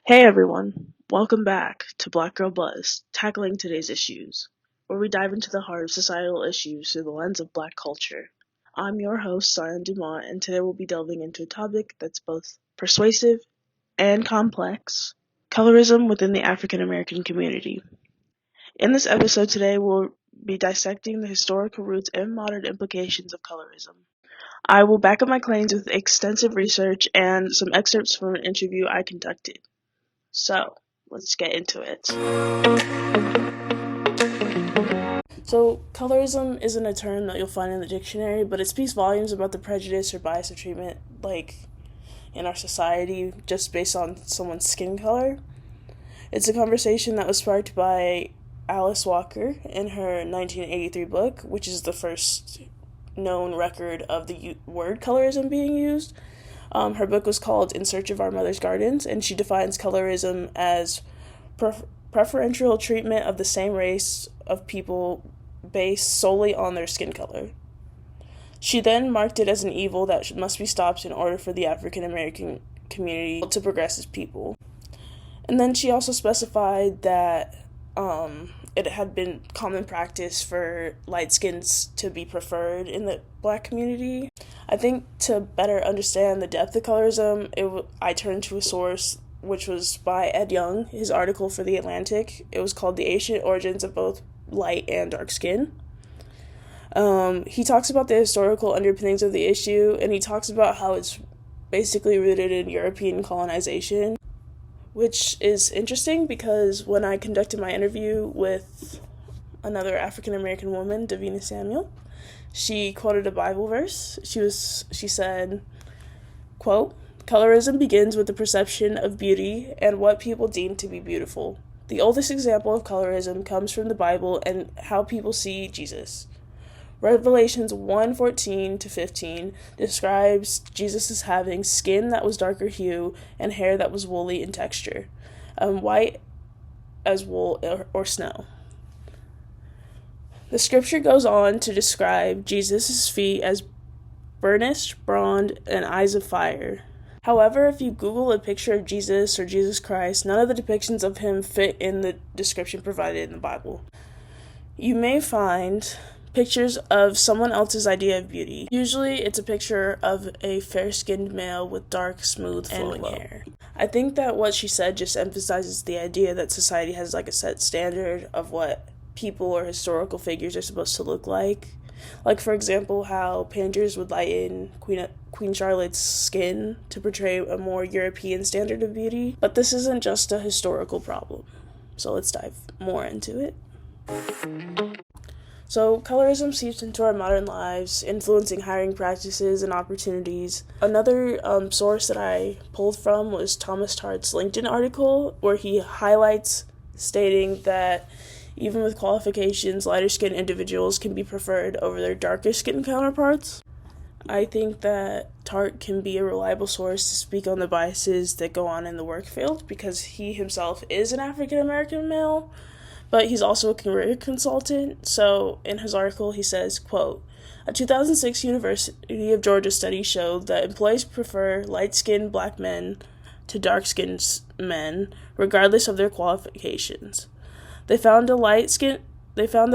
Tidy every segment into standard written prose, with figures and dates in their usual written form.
Hey everyone, welcome back to Black Girl Buzz, tackling today's issues, where we dive into the heart of societal issues through the lens of Black culture. I'm your host, Dumont, and today we'll be delving into a topic that's both persuasive and complex: colorism within the African American community. In this episode today, we'll be dissecting the historical roots and modern implications of colorism. I will back up my claims with extensive research and some excerpts from an interview I conducted. So, let's get into it. So, colorism isn't a term that you'll find in the dictionary, but it speaks volumes about the prejudice or bias of treatment, in our society, just based on someone's skin color. It's a conversation that was sparked by Alice Walker in her 1983 book, which is the first known record of the word colorism being used. Her book was called In Search of Our Mother's Gardens, and she defines colorism as preferential treatment of the same race of people based solely on their skin color. She then marked it as an evil that must be stopped in order for the African American community to progress as people. And then she also specified that it had been common practice for light skins to be preferred in the Black community. I think to better understand the depth of colorism, I turned to a source which was by Ed Young, his article for The Atlantic. It was called The Ancient Origins of Both Light and Dark Skin. He talks about the historical underpinnings of the issue, and he talks about how it's basically rooted in European colonization, which is interesting because when I conducted my interview with another African American woman, Davina Samuel, she quoted a Bible verse. She said, quote, "Colorism begins with the perception of beauty and what people deem to be beautiful. The oldest example of colorism comes from the Bible and how people see Jesus. Revelations 1:14-15 describes Jesus as having skin that was darker hue and hair that was woolly in texture, white as wool or snow. The scripture goes on to describe Jesus' feet as burnished, bronze, and eyes of fire. However, if you Google a picture of Jesus or Jesus Christ, none of the depictions of him fit in the description provided in the Bible. You may find pictures of someone else's idea of beauty. Usually, it's a picture of a fair-skinned male with dark, smooth, flowing hair." I think that what she said just emphasizes the idea that society has a set standard of what people or historical figures are supposed to look like. Like, for example, how painters would lighten Queen Charlotte's skin to portray a more European standard of beauty. But this isn't just a historical problem. So let's dive more into it. So, colorism seeps into our modern lives, influencing hiring practices and opportunities. Another source that I pulled from was Thomas Tartt's LinkedIn article, where he highlights stating that even with qualifications, lighter-skinned individuals can be preferred over their darker-skinned counterparts. I think that Tartt can be a reliable source to speak on the biases that go on in the work field, because he himself is an African-American male, but he's also a career consultant. So in his article, he says, quote, "A 2006 University of Georgia study showed that employees prefer light-skinned Black men to dark-skinned men, regardless of their qualifications. They found that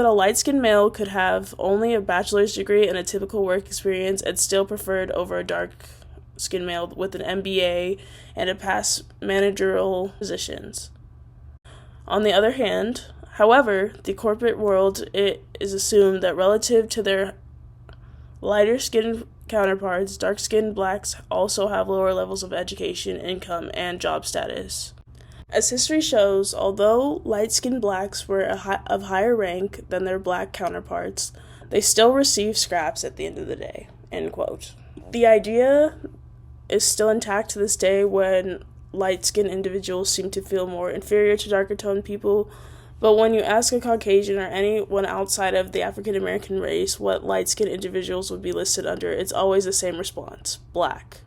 a light-skinned male could have only a bachelor's degree and a typical work experience and still preferred over a dark-skinned male with an MBA and a past managerial positions. On the other hand, however, the corporate world, it is assumed that relative to their lighter-skinned counterparts, dark-skinned Blacks also have lower levels of education, income, and job status. As history shows, although light-skinned Blacks were of higher rank than their Black counterparts, they still received scraps at the end of the day." End quote. The idea is still intact to this day when light-skinned individuals seem to feel more inferior to darker-toned people, but when you ask a Caucasian or anyone outside of the African-American race what light-skinned individuals would be listed under, it's always the same response: Black.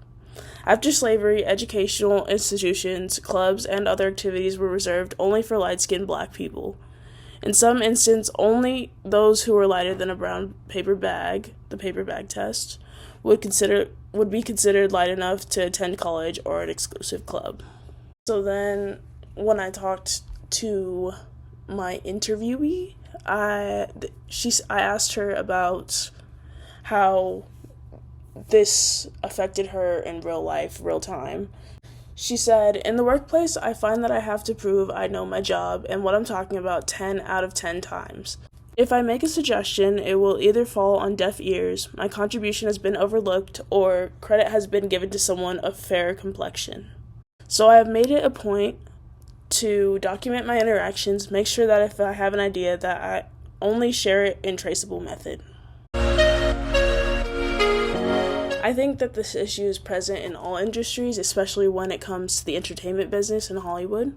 After slavery, educational institutions, clubs, and other activities were reserved only for light-skinned Black people. In some instances, only those who were lighter than a brown paper bag, the paper bag test, would be considered light enough to attend college or an exclusive club. So then when I talked to my interviewee, I asked her about how this affected her in real life, real time. She said, "In the workplace, I find that I have to prove I know my job and what I'm talking about 10 out of 10 times. If I make a suggestion, it will either fall on deaf ears, my contribution has been overlooked, or credit has been given to someone of fair complexion. So I have made it a point to document my interactions, make sure that if I have an idea that I only share it in traceable method." I think that this issue is present in all industries, especially when it comes to the entertainment business in Hollywood.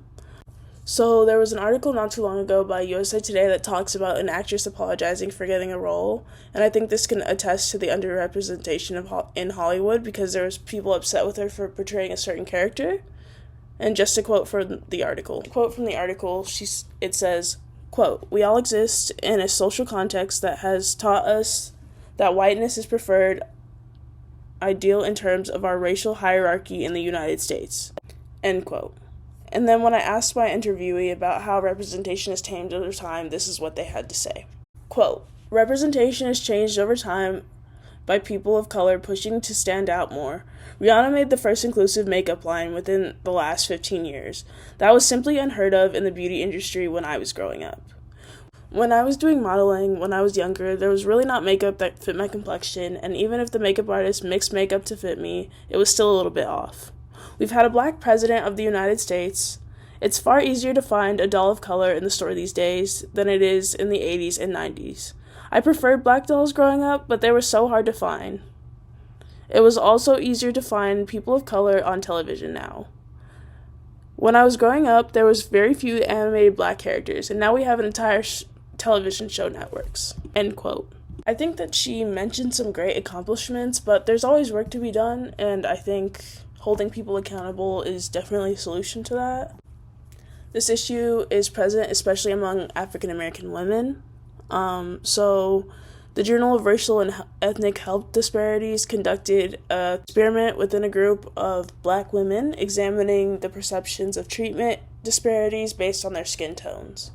So there was an article not too long ago by USA Today that talks about an actress apologizing for getting a role, and I think this can attest to the underrepresentation in Hollywood because there was people upset with her for portraying a certain character. And just a quote from the article. It says, quote, "We all exist in a social context that has taught us that whiteness is preferred ideal in terms of our racial hierarchy in the United States." End quote. And then when I asked my interviewee about how representation has changed over time, this is what they had to say. Quote, "Representation has changed over time by people of color pushing to stand out more. Rihanna made the first inclusive makeup line within the last 15 years. That was simply unheard of in the beauty industry when I was growing up. When I was doing modeling when I was younger, there was really not makeup that fit my complexion, and even if the makeup artist mixed makeup to fit me, it was still a little bit off. We've had a black president of the United States. It's far easier to find a doll of color in the store these days than it is in the 80s and 90s. I preferred black dolls growing up, but they were so hard to find. It was also easier to find people of color on television now. When I was growing up, there was very few animated black characters, and now we have an entire television show networks." End quote. I think that she mentioned some great accomplishments, but there's always work to be done, and I think holding people accountable is definitely a solution to that. This issue is present especially among African American women. So the Journal of Racial and Ethnic Health Disparities conducted an experiment within a group of black women examining the perceptions of treatment disparities based on their skin tones.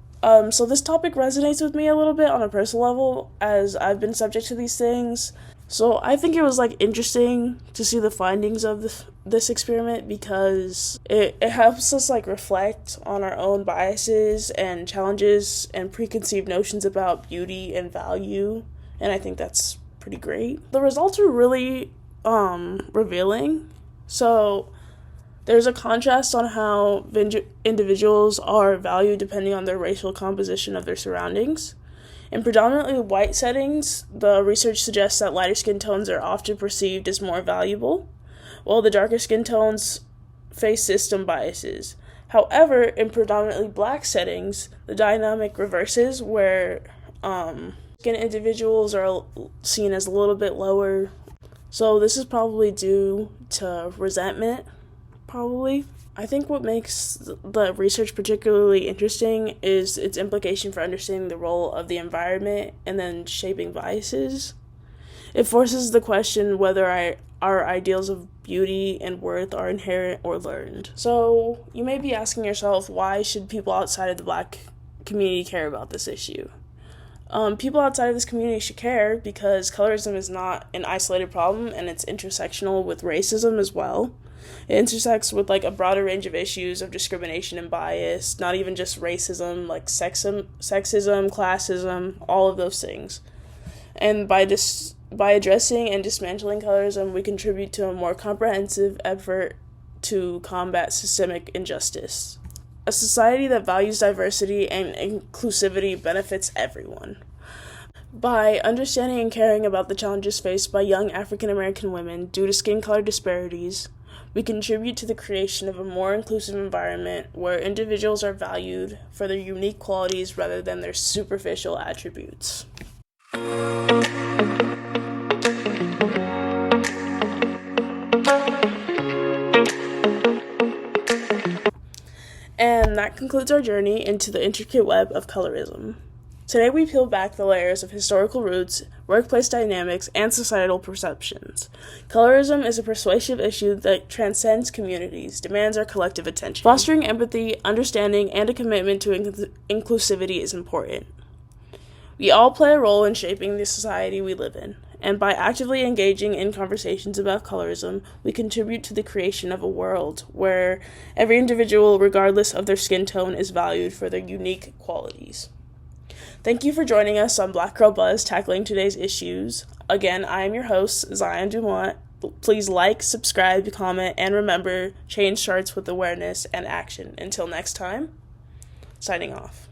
So this topic resonates with me a little bit on a personal level as I've been subject to these things. So I think it was interesting to see the findings of this experiment because it helps us reflect on our own biases and challenges and preconceived notions about beauty and value, and I think that's pretty great. The results are really revealing. So there's a contrast on how individuals are valued depending on their racial composition of their surroundings. In predominantly white settings, the research suggests that lighter skin tones are often perceived as more valuable, while the darker skin tones face system biases. However, in predominantly black settings, the dynamic reverses, where skin individuals are seen as a little bit lower. So this is probably due to resentment, probably. I think what makes the research particularly interesting is its implication for understanding the role of the environment and then shaping biases. It forces the question whether our ideals of beauty and worth are inherent or learned. So you may be asking yourself, why should people outside of the black community care about this issue? People outside of this community should care because colorism is not an isolated problem and it's intersectional with racism as well. It intersects with a broader range of issues of discrimination and bias, not even just racism, sexism, classism, all of those things. And by addressing and dismantling colorism, we contribute to a more comprehensive effort to combat systemic injustice. A society that values diversity and inclusivity benefits everyone. By understanding and caring about the challenges faced by young African American women due to skin color disparities, we contribute to the creation of a more inclusive environment where individuals are valued for their unique qualities rather than their superficial attributes. And that concludes our journey into the intricate web of colorism. Today we peel back the layers of historical roots, workplace dynamics, and societal perceptions. Colorism is a persuasive issue that transcends communities, demands our collective attention. Fostering empathy, understanding, and a commitment to inclusivity is important. We all play a role in shaping the society we live in, and by actively engaging in conversations about colorism, we contribute to the creation of a world where every individual, regardless of their skin tone, is valued for their unique qualities. Thank you for joining us on Black Girl Buzz, tackling today's issues. Again, I am your host, Zion Dumont. Please like, subscribe, comment, and remember, change starts with awareness and action. Until next time, signing off.